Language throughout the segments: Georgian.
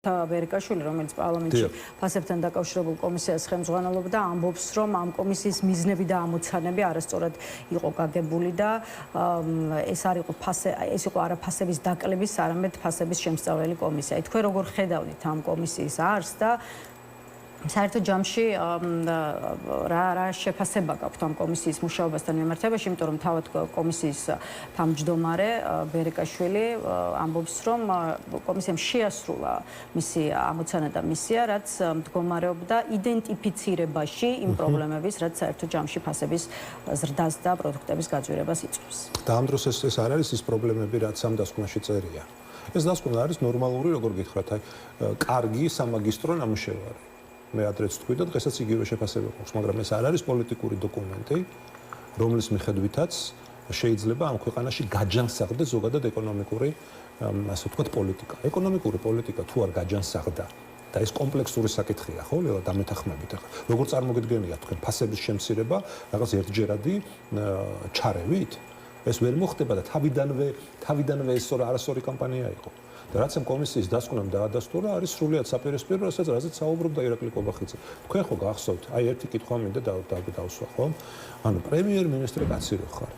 ვერიკაშვილი, რომელიც პარლამენტში ფასებთან დაკავშირებულ კომისიას ხელმძღვანელობდა, ამბობს, რომ ამ კომისიის მიზნები და ამოცანები არასწორად იყო გაგებული და ეს არ იყო ეს იყო არა ფასების დაკლების, არამედ ფასების შემსწავლელი კომისია. თქვენ როგორ ხედავთ ამ კომისიის არსს და საერთოდ ჯამში რა შეფასება გაქვთ ამ კომისიის მუშაობასთან მიმართებაში, იმიტომ რომ თავად კომისიის თავმჯდომარე ვერიკაშვილი ამბობს, რომ კომისიამ შეასრულა მისი ამოცანა და მისია, რაც მდგომარეობდა იდენტიფიცირებაში იმ პრობლემების, რაც საერთოდ ჯამში ფასების ზრდას და პროდუქტების გაძვირებას იწვევს. და ამ დროს ეს არ არის ის პრობლემები, რაც ამ დასკვნაში წერია. ეს დასკვნა არის ნორმალური, როგორ გითხრათ, კარგი სამაგისტრო ნამუშევარი. მე ადრეც თქვი და დღესაც იგივე შეფასება გვაქვს, მაგრამ ეს არ არის პოლიტიკური დოკუმენტი, რომლის მიხედვითაც შეიძლება ამ ქვეყანაში გაჯანსაღდეს ზოგადად ეკონომიკური, ასე ვთქვათ, პოლიტიკა. ეკონომიკური პოლიტიკა თუ არ გაჯანსაღდა და ეს კომპლექსური საკითხია, ხო, ლელა დამეთანხმებით ახლა. როგორ წარმოგიდგენიათ თქვენ ფასების შემცირება რაღაც ერთჯერადი ჩარევით? ეს ვერ მოხდება და თავიდანვე ეს არასწორი კამპანია იყო. და რაც ამ კომისიის დასკვნამ დაადასტურა, არის სრულიად საპირისპირო, რაზეც საუბრობდა ირაკლი კობახიძე. თქვენ ხო გახსოვთ, აი ერთი კითხვა მინდა დავსვა, ხო? ანუ პრემიერ-მინისტრი კაცი რო ხარ,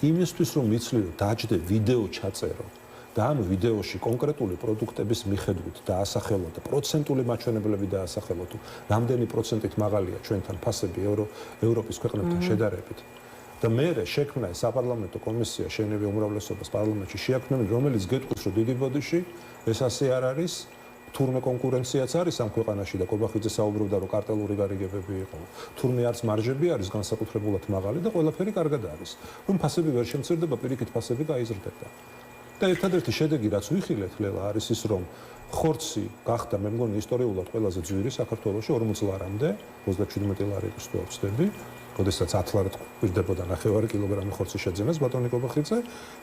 იმისთვის რომ მიცლი რომ დაჯდე ვიდეო ჩაწერო და ამ ვიდეოში კონკრეტული პროდუქტების მიხედვით დაასახელო და პროცენტული მაჩვენებლები დაასახელო თუ რამდენი პროცენტით მაღალია ჩვენთან ფასები ევროპის ქვეყნებთან შედარებით. და მერე შექმნა საპარლამენტო კომისია შენები უმრავლესობას პარლამენტში შეაქმნილი, რომელიც გეტყვის, რომ დიდი ბოდიში ეს ასე არ არის, თურმე კონკურენციაც არის ამ ქვეყანაში და კობახიძე საუბრობდა, რომ კარტელური გარიგებები იყო. თურმე არც მარჟები არის განსაკუთრებულად მაღალი და ყველაფერი კარგად არის. რომ ფასები ვერ შემცირდება, პირიქით ფასები გაიზრდება. და ერთადერთი შედეგი, რაც ვიხილეთ, ლელა, არის ის, რომ ხორცი გახდა, მე მგონი, ისტორიულად ყველაზე ძვირი საქართველოში 40 ლარამდე, 37 ლარი იყო თუ ვცდები. როდესაც 10 ლარად გვირდებოდა 9 კილოგრამი ხორცი შეძენას ბატონი კობახიძე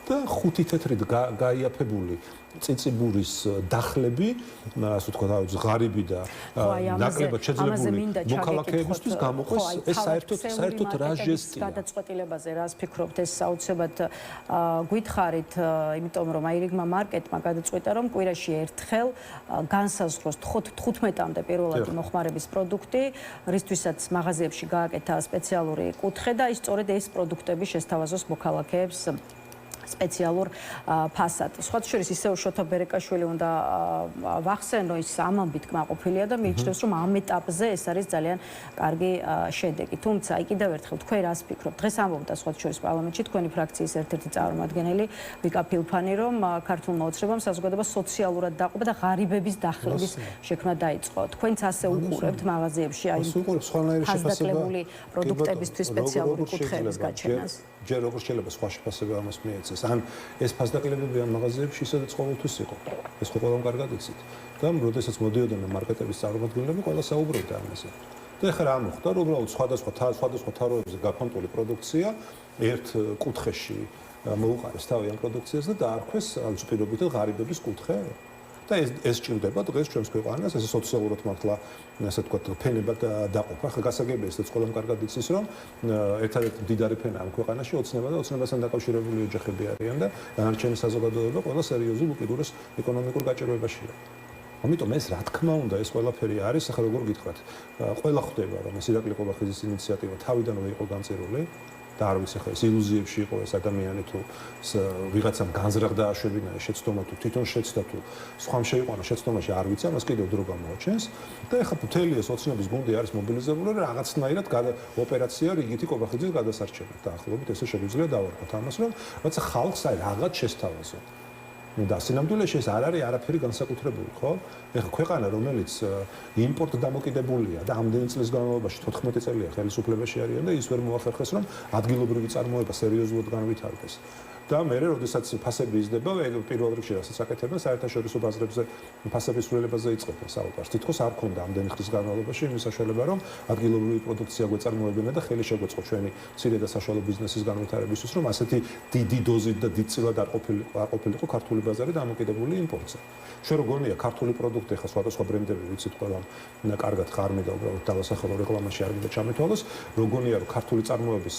და 5 თეთრით გაიაფებული წიწიბურის დახლები, ასე ვთქვათ, ღარიბი და ნაკლებად შეძლებული მოქალაქეებისთვის გამოყოს ეს საერთოდ რა ჟესტია. გადაწყვეტილებაზე რას ფიქრობთ, ეს საოცრად გითხარით, იმიტომ რომ აირიგმა მარკეტმა გადაწყვიტა, რომ კვირაში ერთხელ განსაზღვროს 15-მდე პირველადი მოხმარების პროდუქტი, რისთვისაც მაღაზიებში გააკეთა სპეციალური კუთხე და სწორედ ეს პროდუქტები შესთავაზოს მოქალაქეებს სპეციალურ ფასად. სხვათა შორის ისევ შოთა ვერიკაშვილი უნდა ვახსენო, ის ამ ამბით კმაყოფილია და მიიჩნევს, რომ ამ ეტაპზე ეს არის ძალიან კარგი შედეგი. თუმცა, აი კიდევ ერთხელ თქვენ რას ფიქრობთ? დღეს ამბობდა სხვათა შორის პარლამენტში თქვენი ფრაქციის ერთ-ერთი წარმომადგენელი ვიკა ფილფანი, რომ ქართულმა ოცნებამ საზოგადოება სოციალურად დაყვება და ღარიბების დახლების შექმნა დაიწყო. თქვენც ასე უყურებთ მაღაზიებში აი ფასდაკლებული პროდუქტებისთვის სპეციალური კუთხეების გაჩენას? ჯერ როგორ შეიძლება სხვა შეფასება ამას მიეცეს? ან ეს ფასდაკლებები ამ მაღაზიებში ისედაც ყოველთვის იყო. ეს ხო ყველამ კარგად იცით. და როდესაც მოდიოდნენ მარკეტების წარმომადგენლები, ყველა საუბრობდა ამაზე. და ეხლა რა მოხდა, რომ უბრალოდ სხვადასხვა თაროებზე გაფანტული პროდუქცია ერთ კუთხეში მოუყარეს თავი ამ პროდუქციას და დაარქვეს უწფირობითად ღარიბების კუთხე. და ეს ჭირდება დღეს ჩვენს ქვეყანას, ესე სოციალურად მართლა, ასე ვთქვათ, ფენებად დაყოფა. ხა გასაგებია, ესეც ყველამ კარგად იცის, რომ ერთადერთი მდიდარი ფენა ამ ქვეყანაში ოცნება და ოცნებასთან დაკავშირებული ოჯახები არიან და დანარჩენი საზოგადოება ყველა სერიოზულ უკიდურეს ეკონომიკურ გაჭირვებაშია. ამიტომ ეს რა თქმა უნდა ეს ყველაფერი არის, ახლა როგორ გითხრათ, ყველა ხვდება, რომ ეს ირაკლი კობახიძის ინიციატივა თავიდანვე იყო განწირული. და არ ვიცი ხა ეს ილუზიებში იყო ეს ადამიანი თუ ვიღაცამ განზრახდა აშვებინა შეცდომა თუ თვითონ შეცდა თუ სხვამ შეიყვანა შეცდომაში არ ვიცი ამას კიდევ დრო გამოაჩენს და ეხლა მთელი ეს ოცნების გუნდი არის მობილიზებული რაღაცნაირად ოპერაცია რიგითი კობახიძის გადასარჩენად დაახლოებით ესე შეგვიძლია დავარქვათ ამას რომ რაცა ხალხს აი რაღაც შესთავაზო და სინამდვილეში ეს არ არის არაფერი განსაკუთრებული, ხო? ეხლა ქვეყანა, რომელიც იმპორტ დამოკიდებულია და ამდენი წლის განმავლობაში 14 წელია ხელისუფლებაში არიან და ის ვერ მოახერხეს, რომ ადგილობრივი წარმოება სერიოზულად განვითარდეს. და მერე, როდესაც ფასები იზრდება, პირველ რიგში რასაც აკეთებენ, საერთაშორისო ბაზრებზე ფასების სრულიებაზე იწყებენ საუბარს. თითქოს არ ქონდა ამდენი ხნის განმავლობაში იმის საშუალება, რომ ადგილობრივი პროდუქცია გვეწარმოებინა და ხელი შეგვეწყო ჩვენი მცირე და საშუალო ბიზნესის განვითარებისთვის, რომ ასეთი დიდი დოზით და დიდწილად არ ყოფილიყო ქართული ბაზარი დამოკიდებული იმპორტზე. ჩვენ როგორია ქართული პროდუქტი ხა სხვადასხვა ბრენდები ვიცით ყველამ კარგად ხარმი და უბრალოდ დავასახელო რეკლამაში არ მინდა ჩამეთვალოს, როგორია რომ ქართული წარმოების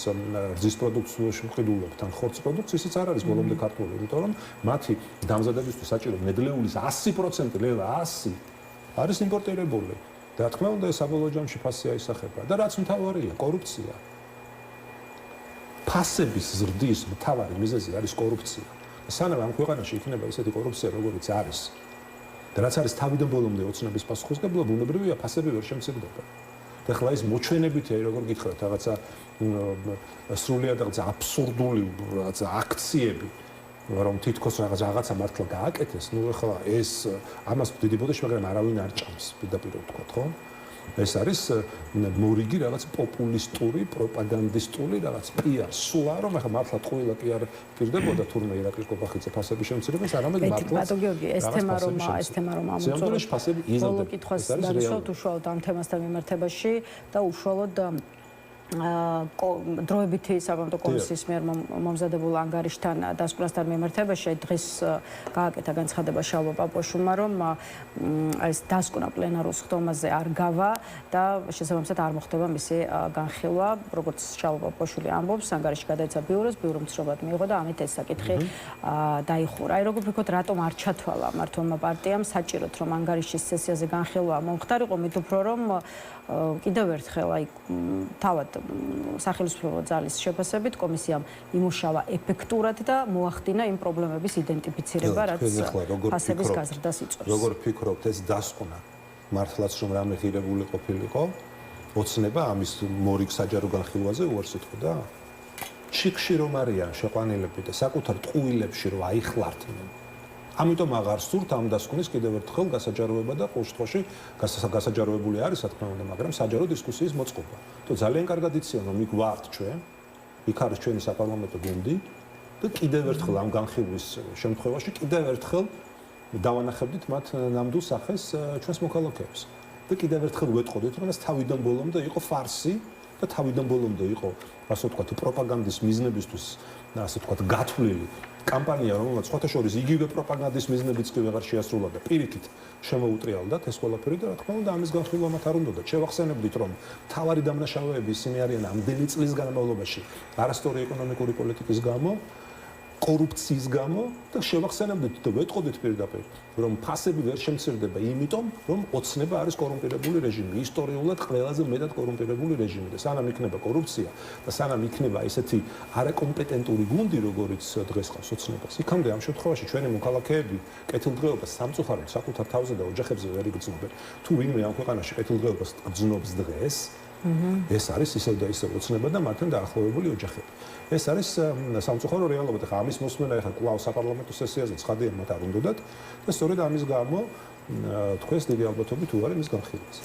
რძის პროდუქციაში მყიდულობთ ან ხორცის პროდუქციის ისიც არ არის ბოლომდე ქართული, იმიტომ რომ მათი დამზადებისთვის საჭირო ნედლეულის 100% ლელა 100 არის იმპორტირებული. და რა თქმა უნდა, ეს საბოლოო ჯამში ფასი აისახება და რაც მთავარია, კორუფცია. ფასების ზრდის მთავარი მიზეზი არის კორუფცია. სანამ ამ ქვეყანაში იქნება ისეთი კორუფცია, როგორიც არის და რაც არის თავიდან ბოლომდე ოცნების პასუხისმგებლობა, ბუნებრივია ფასები ვერ შემცირდება. და ხლა ის მოჩვენებითია, როგორ გითხრათ, რაღაცა სრულიად რაღაცა აბსურდული რაღაცა აქციები, რომ თითქოს რაღაცა მართლა გააკეთეს, ნუ ხლა ეს ამას დიდი ბოდიში, მაგრამ არავინ არ ჭამს, პირდაპირ ვთქვათ, ხო? ეს არის მორიგი რაღაც პოპულისტური, პროპაგანდისტული რაღაც პიარ სულა, რომ ახლა მართლა ტყუილა კი არ პირდებოდა თურმე ირაკლი კობახიძე ფასების შემცირებას, არამედ მართლა ბატონ გიორგი, ეს თემა რომ ამოწურებს ფასები იზრდება. ბოლო კითხვას დავისვათ უშუალოდ ამ თემასთან მიმართებაში და უშუალოდ დროებითი საკონტრო კომისიის მიერ მომზადებულ ანგარიშთან დასკვნასთან მიმართებაში დღეს გააკეთა განცხადება შალვა პაპუაშვილმა, რომ ეს დასკვნა პლენარულ სხდომაზე არ გავა და შესაბამისად არ მოხდება მისი განხილვა, როგორც შალვა პაპუაშვილი ამბობს, ანგარიში გადაეცა ბიუროს, ბიურო მსრობად მიიღო და ამით ეს საკითხი დაიხურა. აი, როგორ ვფიქრობთ, რატომ არ ჩათვალა მართლმა პარტიამ საჭიროდ, რომ ანგარიშის სესიაზე განხილვა მომხდარიყო, მით უფრო რომ კიდევ ერთხელ აი თავად სახელმწიფო ძალის შეფასებით კომისიამ იმუშავა ეფექტურად და მოახდინა იმ პრობლემების იდენტიფიცირება, რაც ფასების გაზრდას იწვევს. როგორ ფიქრობთ, ეს დასკვნა მართლაც რომ რამე ღირებული ყოფილიყო, ოცნება ამის მორიგ საჯარო განხილვაზე უარს ეთქოდა? ჩიხში რომ არიან შეყვანილები და საკუთარ ტყუილებში რომ აიხლარდნენ. ამიტომ აღარ სურთ ამ დასკვნის კიდევ ერთხელ გასაჯაროება და ყოველ შემთხვევაში გასაჯაროებული არის, რა თქმა უნდა, მაგრამ საჯარო დისკუსიის მოწყობა. თუ ძალიან კარგად იციან, რომ იქ ვართ ჩვენ, იქ არის ჩვენი საპარლამენტო გუნდი და კიდევ ერთხელ ამ განხილვის შემთხვევაში კიდევ ერთხელ დავანახებდით მათ ნამდვილ სახეს ჩვენს მოქალაქეებს. და კიდევ ერთხელ ვეტყოდით, რომ ეს თავიდან ბოლომდე იყო ფარსი და თავიდან ბოლომდე იყო, ასე ვთქვათ, პროპაგანდის მიზნებისთვის, ასე ვთქვათ, გათვლილი კამპანია, რომელსაც სხვათა შორის იგივე პროპაგანდის მიზნებიც კი ვეღარ შეასრულა და პირიქით შემოუტრიალდათ ეს ყველაფერი და რა თქმა უნდა ამის განხილვა მათ არ უნდათ. შევახსენებდით, რომ მთავარი დამნაშავეები ისინი არიან ამდენი წლის განმავლობაში არასწორი ეკონომიკური პოლიტიკის გამო, კორუფციის გამო და შევახსენებდით და ვეტყოდით პირდაპირ, რომ ფასები ვერ შემცირდება, იმიტომ რომ ოცნება არის კორუმპირებული რეჟიმი, ისტორიულად ყველაზე მეტად კორუმპირებული რეჟიმი და სანამ იქნება კორუფცია და სანამ იქნება ესეთი არაკომპეტენტური გუნდი, როგორიც დღეს ყავს ოცნებას, იქამდე ამ შემთხვევაში ჩვენი მოქალაქეები კეთილდღეობას სამწუხაროდ საკუთარ თავზე და ოჯახებზე ვერ იგრძნობენ. თუ ვინმე ამ ქვეყანაში კეთილდღეობას გრძნობს დღეს, ეს არის ისევ და ისევ ოცნება და მათთან დაახლოებული ოჯახები. ეს არის სამწუხარო რეალობა და ამის მოსმენა ახლა კვლავ საპარლამენტო სესიაზე ცხადია მათ არ უნდათ და სწორედ ამის გამო თქვენს დიდი ალბათობით უარი მის განხილვაზე.